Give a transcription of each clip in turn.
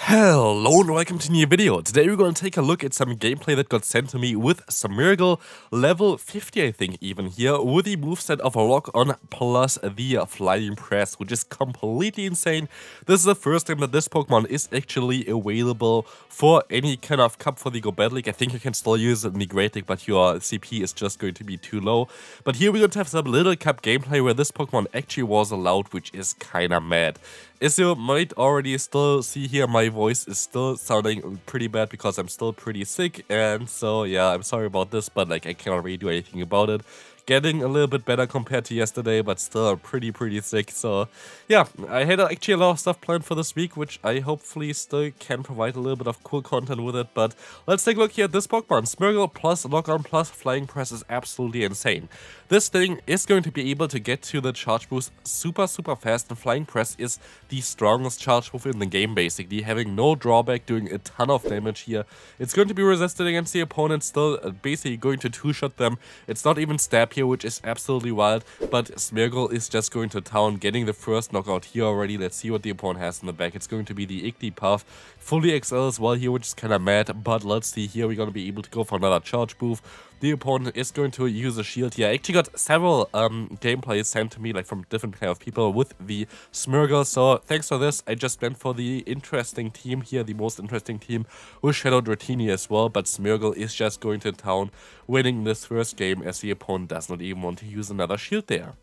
Hello and welcome to a new video. Today we're going to take a look at some gameplay that got sent to me with Smeargle, level 50 I think even here, with the moveset of a lock on plus the flying press, which is completely insane. This is the first time that this Pokemon is actually available for any kind of cup for the Go Battle League. I think you can still use it in the Great League, but your CP is just going to be too low. But here we're going to have some little cup gameplay where this Pokemon actually was allowed, which is kinda mad. As you might already still see here, my voice is still sounding pretty bad because I'm still pretty sick, and so yeah, I'm sorry about this, but like I cannot really do anything about it. Getting a little bit better compared to yesterday, but still pretty sick. So yeah, I had actually a lot of stuff planned for this week, which I hopefully still can provide a little bit of cool content with it. But let's take a look here at this Pokemon. Smeargle plus Lock On plus Flying Press is absolutely insane. This thing is going to be able to get to the charge boost super fast, and Flying Press is the strongest charge move in the game, basically, having no drawback, doing a ton of damage here. It's going to be resisted against the opponent, still basically going to two-shot them. It's not even stab here, which is absolutely wild, but Smeargle is just going to town, getting the first knockout here already. Let's see what the opponent has in the back. It's going to be the Igglybuff, fully XL as well here, which is kind of mad, but let's see here. We're going to be able to go for another charge move. The opponent is going to use a shield here. I actually got several gameplays sent to me, like from different kind of people with the Smeargle, so thanks for this. I just went for the interesting team here, the most interesting team, with Shadow Dratini as well, but Smeargle is just going to town, winning this first game as the opponent does not even want to use another shield there.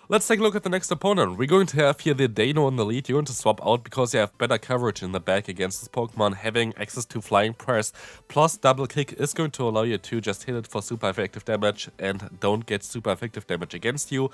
Let's take a look at the next opponent. We're going to have here the Dano in the lead. You're going to swap out because you have better coverage in the back against this Pokemon. Having access to Flying Press plus Double Kick is going to allow you to just hit it for super effective damage and don't get super effective damage against you.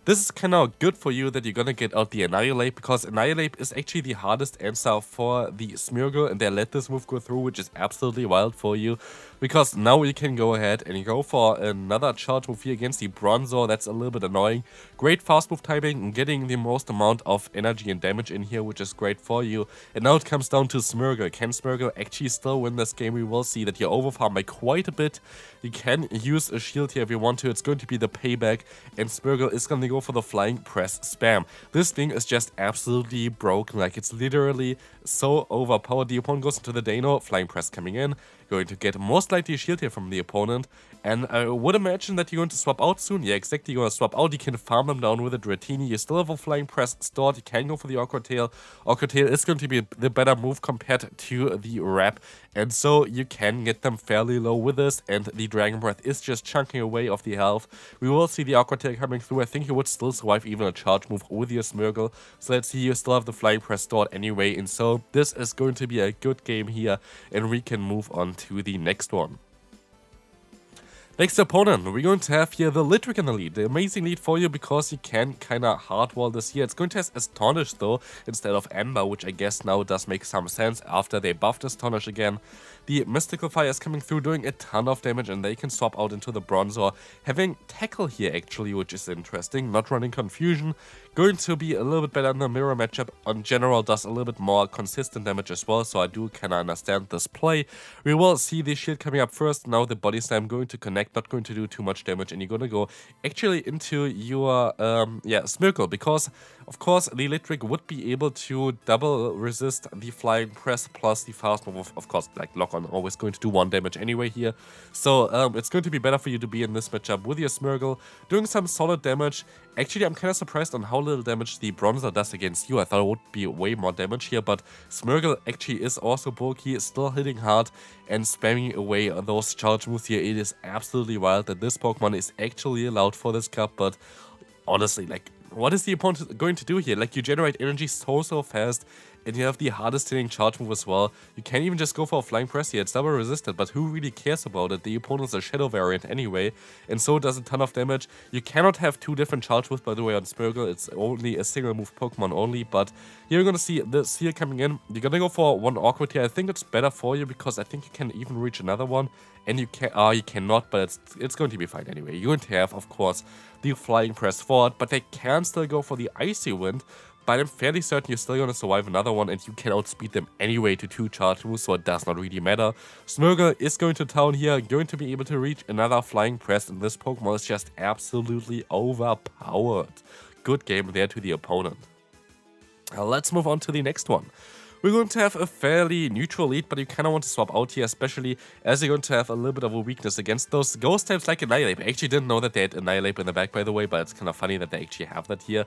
This is kind of good for you that you're gonna get out the Annihilate, because Annihilate is actually the hardest answer for the Smeargle, and they let this move go through, which is absolutely wild for you, because now you can go ahead and go for another charge move here against the Bronzor. That's a little bit annoying. Great fast move timing and getting the most amount of energy and damage in here, which is great for you. And now it comes down to Smeargle. Can Smeargle actually still win this game? We will see that you overfarm by quite a bit. You can use a shield here if you want to. It's going to be the payback, and Smeargle is going to go for the Flying Press spam. This thing is just absolutely broken. Like, it's literally so overpowered. The opponent goes into the Dano, Flying Press coming in, going to get most likely a shield here from the opponent, and I would imagine that you're going to swap out soon. Yeah, exactly, you're going to swap out. You can farm them down with a Dratini. You still have a Flying Press stored. You can go for the Awkward Tail. Awkward Tail is going to be the better move compared to the Wrap, and so you can get them fairly low with this, and the Dragon Breath is just chunking away off the health. We will see the Awkward Tail coming through. I think you would still survive even a charge move with your Smeargle. So let's see, you still have the Flying Press stored anyway, and so this is going to be a good game here, and we can move on to the next one. Next opponent, we're going to have here the Litwick in the lead. The amazing lead for you because you can kinda hardwall this here. It's going to have Astonish though, instead of Ember, which I guess now does make some sense after they buffed Astonish again. The Mystical Fire is coming through, doing a ton of damage, and they can swap out into the Bronzor. Having Tackle here actually, which is interesting, not running Confusion. Going to be a little bit better in the mirror matchup. On general, does a little bit more consistent damage as well, so I do kinda understand this play. We will see the shield coming up first. Now the Body Slam going to connect, not going to do too much damage, and you're gonna go actually into your Smeargle, because of course the Litwick would be able to double resist the Flying Press plus the fast move. Of course, like Lock On always going to do 1 damage anyway here, so it's going to be better for you to be in this matchup with your Smeargle, doing some solid damage. Actually, I'm kind of surprised on how little damage the Bronzor does against you. I thought it would be way more damage here, but Smeargle actually is also bulky, still hitting hard and spamming away those charge moves here. It is absolutely wild that this Pokemon is actually allowed for this cup, but honestly, like, what is the opponent going to do here? Like, you generate energy so fast, and you have the hardest hitting charge move as well. You can't even just go for a Flying Press here. It's double resisted, but who really cares about it? The opponent's a Shadow variant anyway, and so it does a ton of damage. You cannot have 2 different charge moves, by the way, on Smeargle. It's only a single move Pokemon only, but here you're gonna see this here coming in. You're gonna go for 1 Awkward here. I think it's better for you because I think you can even reach another one, and you cannot, but it's going to be fine anyway. You're going to have, of course, the Flying Press forward, but they can still go for the Icy Wind. But I'm fairly certain you're still going to survive another one, and you can outspeed them anyway to 2 charge moves, so it does not really matter. Smeargle is going to town here, going to be able to reach another Flying Press, and this Pokemon is just absolutely overpowered. Good game there to the opponent. Let's move on to the next one. we're going to have a fairly neutral lead, but you kind of want to swap out here, especially as you're going to have a little bit of a weakness against those ghost types like Annihilate. I actually didn't know that they had Annihilate in the back, by the way, but it's kind of funny that they actually have that here.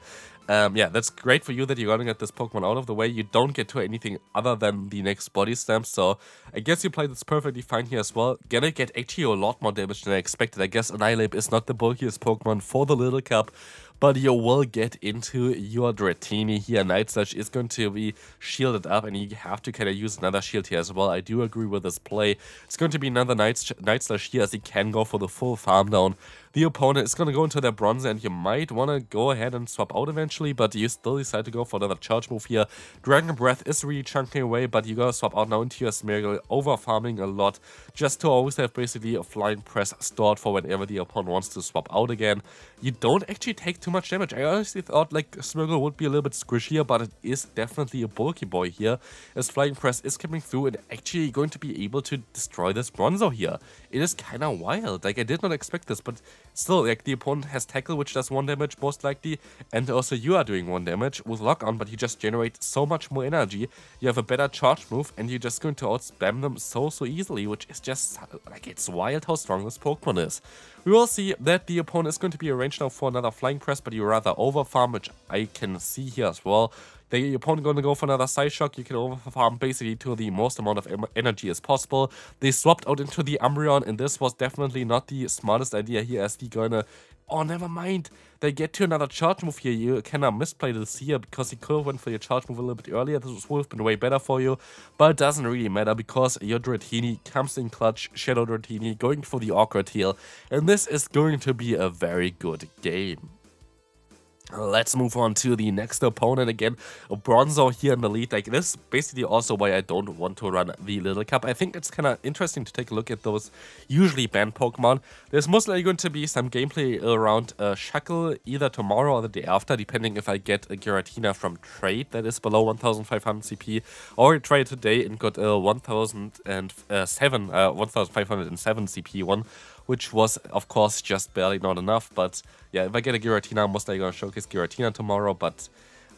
Yeah, that's great for you that you're going to get this Pokemon out of the way. You don't get to anything other than the next body slam, so I guess you played this perfectly fine here as well. Gonna get actually a lot more damage than I expected. I guess Annihilate is not the bulkiest Pokemon for the Little Cup, but you will get into your Dratini here. Night Slash is going to be shielded up, and you have to kind of use another shield here as well. I do agree with this play. It's going to be another Night Slash here, as he can go for the full farm down. The opponent is going to go into their Bronze, and you might want to go ahead and swap out eventually, but you still decide to go for another charge move here. Dragon Breath is really chunking away, but you gotta swap out now into your Smeargle, over farming a lot, just to always have basically a Flying Press stored for whenever the opponent wants to swap out again. You don't actually take too much damage. I honestly thought like Smeargle would be a little bit squishier, but it is definitely a bulky boy here, as Flying Press is coming through and actually going to be able to destroy this Bronzo here. It is kind of wild. Like, I did not expect this, but still, like, the opponent has Tackle, which does 1 damage most likely, and also you are doing 1 damage with Lock On, but you just generate so much more energy. You have a better charge move, and you're just going to outspam them so easily, which is just, like, it's wild how strong this Pokemon is. We will see that the opponent is going to be arranged now for another Flying Press, but you rather overfarm, which I can see here as well. The opponent going to go for another Side Shock. You can overfarm basically to the most amount of energy as possible. They swapped out into the Umbreon, and this was definitely not the smartest idea here, as the gonna... Oh, never mind. They get to another charge move here. You cannot misplay this here, because you could have went for your charge move a little bit earlier. This would have been way better for you, but it doesn't really matter, because your Dratini comes in clutch. Shadow Dratini going for the awkward heal, and this is going to be a very good game. Let's move on to the next opponent again. Bronzo here in the lead. Like, this is basically also why I don't want to run the Little Cup. I think it's kind of interesting to take a look at those usually banned Pokemon. There's most likely going to be some gameplay around Shuckle either tomorrow or the day after, depending if I get a Giratina from trade that is below 1500 CP, or I tried today and got a 1507 CP one, which was, of course, just barely not enough. But yeah, if I get a Giratina, I'm most likely going to showcase Giratina tomorrow, but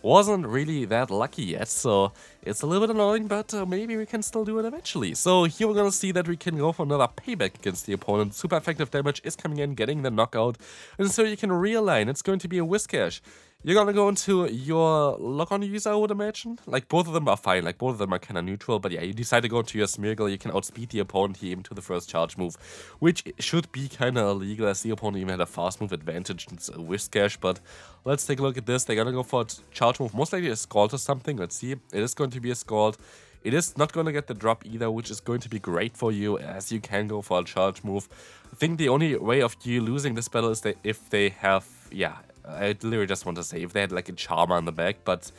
wasn't really that lucky yet, so it's a little bit annoying, but maybe we can still do it eventually. So here we're going to see that we can go for another payback against the opponent. Super effective damage is coming in, getting the knockout, and so you can realign. It's going to be a Whiscash. You're gonna go into your Lock-On user, I would imagine. Like, both of them are fine, like, both of them are kind of neutral, but yeah, you decide to go into your Smeargle. You can outspeed the opponent here into the first charge move, which should be kind of illegal, as the opponent even had a fast move advantage. It's a Whiscash, but let's take a look at this. They're gonna go for a charge move, most likely a Scald or something. Let's see. It is going to be a Scald. It is not going to get the drop either, which is going to be great for you, as you can go for a charge move. I think the only way of you losing this battle is that if they have, yeah, I literally just want to say if they had like a Charmer in the back, but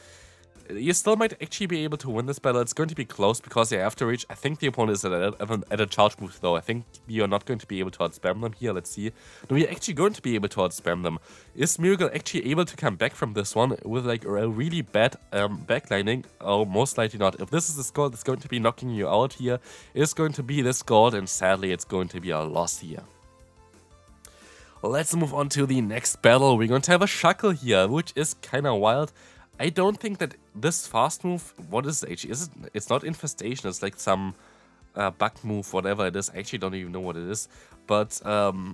you still might actually be able to win this battle. It's going to be close because you have to reach. I think the opponent is at a charge move, though. I think you're not going to be able to outspam them here. Let's see. No, you're actually going to be able to outspam them. Is Smeargle actually able to come back from this one with like a really bad backlining? Oh, most likely not. If this is the Scald that's going to be knocking you out here, it's going to be the Scald, and sadly it's going to be a loss here. Let's move on to the next battle. We're going to have a Shuckle here, which is kind of wild. I don't think that this fast move, what is it actually? It's not Infestation, it's like some bug move, whatever it is. I actually don't even know what it is. But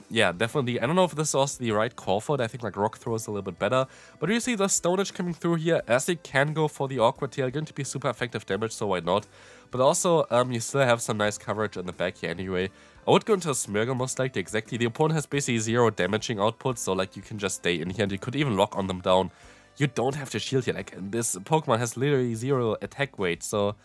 yeah, definitely, I don't know if this was the right call for it. I think like Rock Throw is a little bit better. But you see the Stone Edge coming through here, as it can go for the Awkward Tail. Going to be super effective damage, so why not? But also, you still have some nice coverage in the back here anyway. I would go into a Smeargle most likely, exactly. The opponent has basically 0 damaging output, so like you can just stay in here and you could even lock on them down. You don't have to shield here, like this Pokemon has literally 0 attack weight, so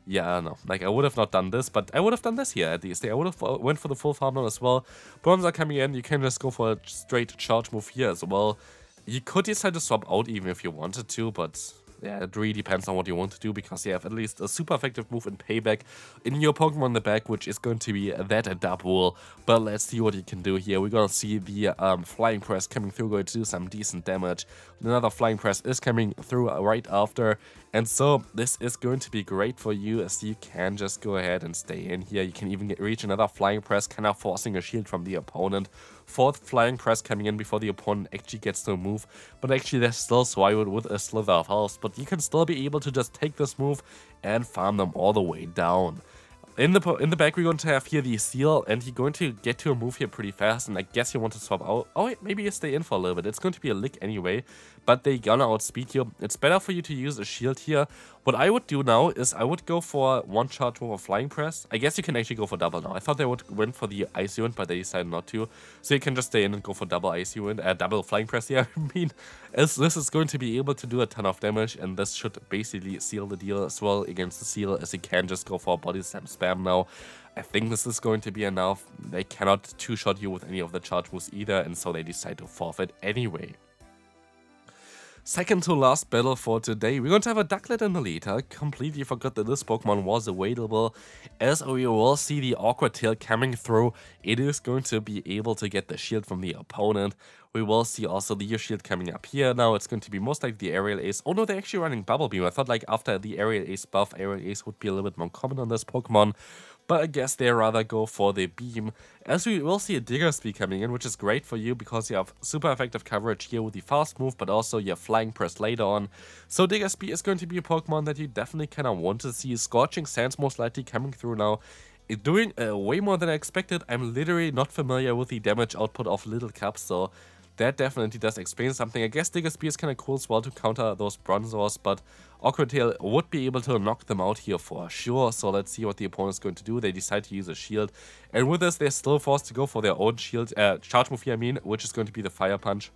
yeah, I don't know. Like, I would have not done this, but I would have done this here at least. I would have went for the full farm down as well. Bronzer coming in, you can just go for a straight charge move here as well. You could decide to swap out even if you wanted to, but yeah, it really depends on what you want to do, because you have at least a super effective move in Payback in your Pokemon in the back, which is going to be that a double. But let's see what you can do here. We're going to see the Flying Press coming through, going to do some decent damage. Another Flying Press is coming through right after. And so this is going to be great for you, as you can just go ahead and stay in here. You can even reach another Flying Press, kind of forcing a shield from the opponent 4th Flying Press coming in before the opponent actually gets to move, but actually they're still survived with a slither of health, but you can still be able to just take this move and farm them all the way down. In the back, we're going to have here the seal, and you're going to get to a move here pretty fast, and I guess you want to swap out. Oh wait, maybe you stay in for a little bit. It's going to be a lick anyway, but they're gonna outspeed you. It's better for you to use a shield here. What I would do now is I would go for one charge move of Flying Press. I guess you can actually go for double now. I thought they would win for the Icy Wind, but they decided not to. So you can just stay in and go for double Icy Wind, double Flying Press here. I mean, as this is going to be able to do a ton of damage, and this should basically seal the deal as well against the seal, as you can just go for body slam spam now. I think this is going to be enough. They cannot two-shot you with any of the charge moves either, and so they decide to forfeit anyway. Second to last battle for today, we're going to have a Ducklet in the lead. I completely forgot that this Pokemon was available. As we will see the Awkward Tail coming through, it is going to be able to get the shield from the opponent. We will see also the shield coming up here. Now it's going to be most likely the Aerial Ace. Oh no, they're actually running Bubble Beam. I thought like after the Aerial Ace buff, Aerial Ace would be a little bit more common on this Pokemon. But I guess they rather go for the Beam. As we will see a Digger Speed coming in, which is great for you because you have super effective coverage here with the fast move, but also your Flying Press later on. So Digger Speed is going to be a Pokemon that you definitely kind of want to see. Scorching Sands most likely coming through now. It's doing way more than I expected. I'm literally not familiar with the damage output of Little Cup, so that definitely does explain something. I guess Digger Speed is kind of cool as well to counter those Bronzors, but Awkward Tail would be able to knock them out here for sure. So let's see what the opponent is going to do. They decide to use a shield, and with this, they're still forced to go for their own shield, charge move here, I mean, which is going to be the Fire Punch.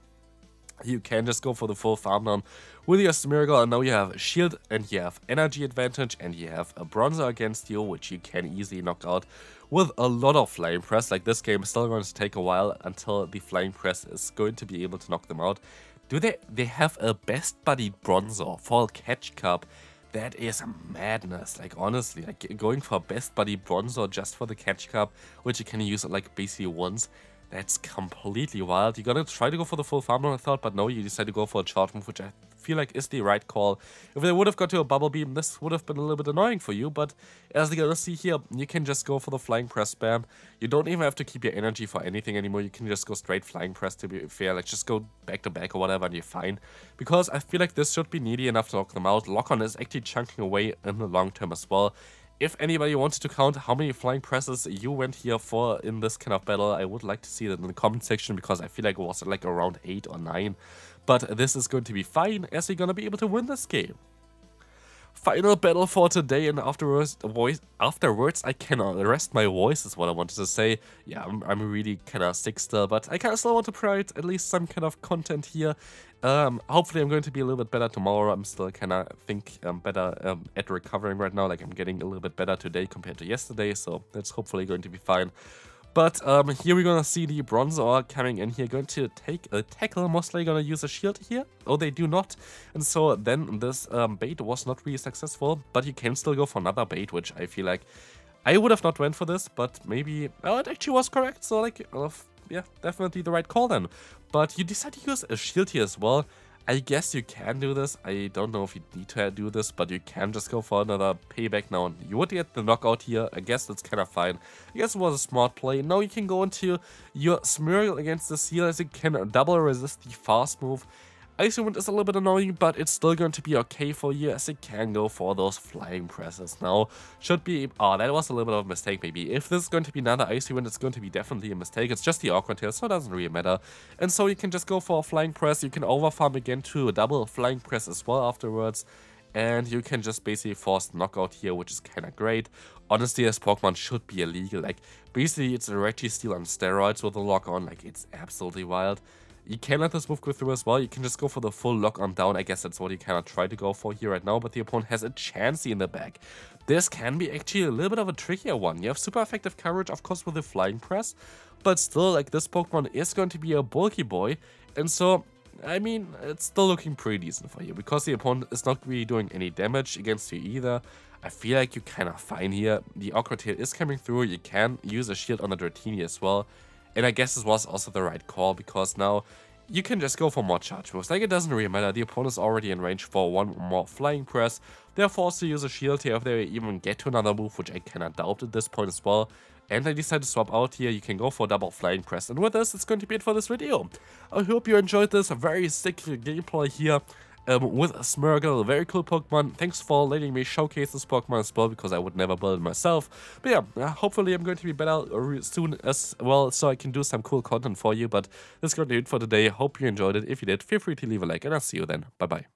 You can just go for the full farm down with your Smeargle, and now you have a shield, and you have energy advantage, and you have a Bronzer against you, which you can easily knock out with a lot of Flying Press. Like, this game is still going to take a while until the Flying Press is going to be able to knock them out. They have a Best Buddy Bronzer for Catch Cup. That is madness, like honestly, like going for Best Buddy Bronzer just for the Catch Cup, which you can use like basically once. That's completely wild. You're gonna try to go for the full farm down, I thought, but no, you decide to go for a charge move, which I feel like is the right call. If they would have got to a Bubble Beam, this would have been a little bit annoying for you, but as you're gonna see here, you can just go for the Flying Press spam. You don't even have to keep your energy for anything anymore. You can just go straight Flying Press, to be fair. Like, just go back to back or whatever, and you're fine. Because I feel like this should be needy enough to knock them out. Lock-on is actually chunking away in the long term as well. If anybody wanted to count how many Flying Presses you went here for in this kind of battle, I would like to see that in the comment section, because I feel like it was like around 8 or 9. But this is going to be fine, as you're going to be able to win this game. Final battle for today, and afterwards I cannot rest my voice is what I wanted to say. Yeah, I'm really kind of sick still, but I kind of still want to provide at least some kind of content here. Hopefully I'm going to be a little bit better tomorrow. I'm still kind of better at recovering right now. Like, I'm getting a little bit better today compared to yesterday, so that's hopefully going to be fine. But here we're going to see the Bronzor coming in here, going to take a tackle, mostly going to use a shield here. Oh, they do not. And so then this bait was not really successful, but you can still go for another bait, which I feel like I would have not went for this, but maybe, well, it actually was correct. So like, yeah, definitely the right call then. But you decide to use a shield here as well. I guess you can do this. I don't know if you need to do this, but you can just go for another payback now. And you would get the knockout here. I guess that's kind of fine. I guess it was a smart play. Now you can go into your Smeargle against the seal, as you can double resist the fast move. Icy Wind is a little bit annoying, but it's still going to be okay for you, as you can go for those Flying Presses now. Should be... Oh, that was a little bit of a mistake, maybe. If this is going to be another Icy Wind, it's going to be definitely a mistake. It's just the Awkward Tail, so it doesn't really matter. And so you can just go for a Flying Press. You can overfarm again to a double Flying Press as well afterwards. And you can just basically force knockout here, which is kind of great. Honestly, this Pokemon should be illegal. Like, basically, it's a Registeel on steroids with a lock-on. Like, it's absolutely wild. You can let this move go through as well. You can just go for the full lock-on down. I guess that's what you kind of try to go for here right now, but the opponent has a Chansey in the back. This can be actually a little bit of a trickier one. You have super effective coverage, of course, with the Flying Press, but still, like, this Pokemon is going to be a bulky boy, and so, I mean, it's still looking pretty decent for you, because the opponent is not really doing any damage against you either. I feel like you're kind of fine here. The Awkward Tail is coming through. You can use a shield on the Dratini as well. And I guess this was also the right call, because now you can just go for more charge moves. Like, it doesn't really matter. The opponent is already in range for one more flying press. They're forced to use a shield here if they even get to another move, which I cannot doubt at this point as well. And I decided to swap out here. You can go for double flying press. And with this, it's going to be it for this video. I hope you enjoyed this very sick gameplay here. With Smeargle, a very cool Pokemon. Thanks for letting me showcase this Pokemon as well, because I would never build it myself. But yeah, hopefully I'm going to be better soon as well, so I can do some cool content for you. But that's going to be it for today. Hope you enjoyed it. If you did, feel free to leave a like, and I'll see you then. Bye bye.